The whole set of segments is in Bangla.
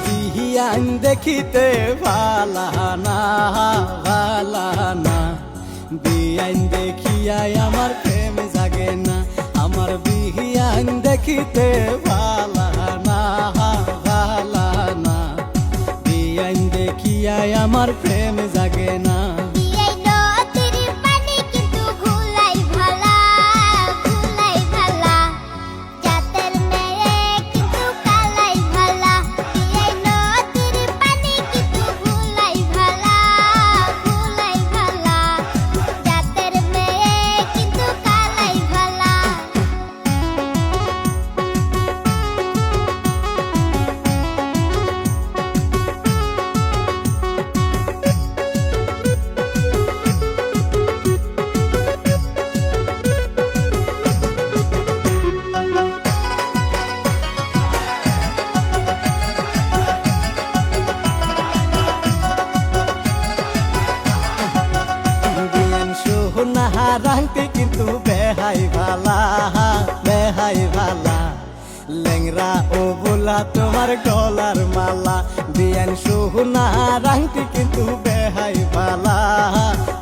বিহিয়ান দেখিতে ভালা না ভালা না, বিয়াইন দেখিয়াই আমার প্রেম জাগে না। আমার বিহিয়ান দেখিতে ভালা না ভালা না, বিয়াইন দেখিয়াই আমার প্রেম জাগে না। রাংটি কিন্তু বেহাই ভালা বেহাই ভালা, লেংরা ও বোলা তোমার গলার মালা। বিয়ান সোহনা রাংটি কিন্তু বেহাই ভালা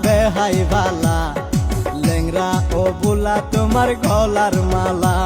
বেহাই ভালা, লেংরা ও বোলা তোমার গলার মালা।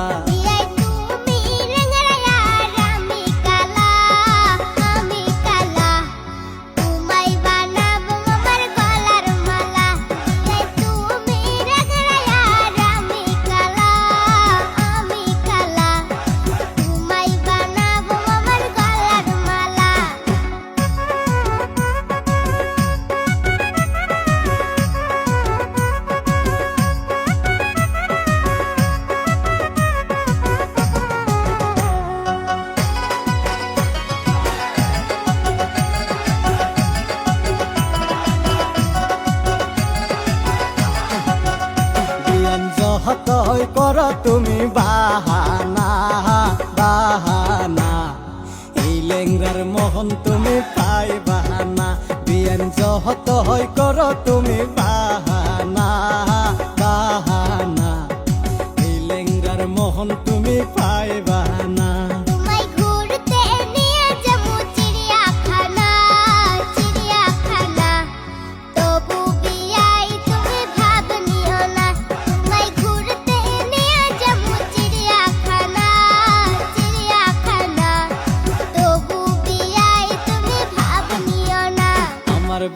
যতই কর তুমি বাহানা বাহানা, এই লেংরার মোহন তুমি পাইবা না। বিয়ান যতই কর তুমি বাহানা বাহানা, এই লেংরার মোহন তুমি পাইবা না।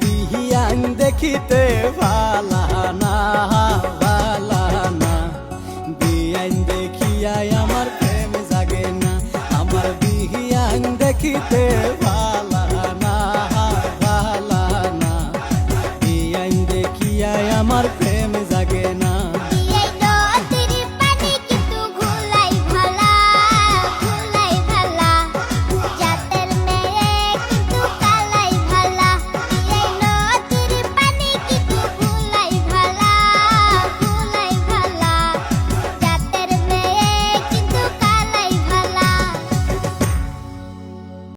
বিহিয়ান দেখিতে ভালা না ভালা না, বিয়াইন দেখিয়াই আমার প্রেম জাগে না। আমার বিহিয়ান দেখিতে ভালা না ভালা না, বিয়াইন দেখিয়াই আমার প্রেম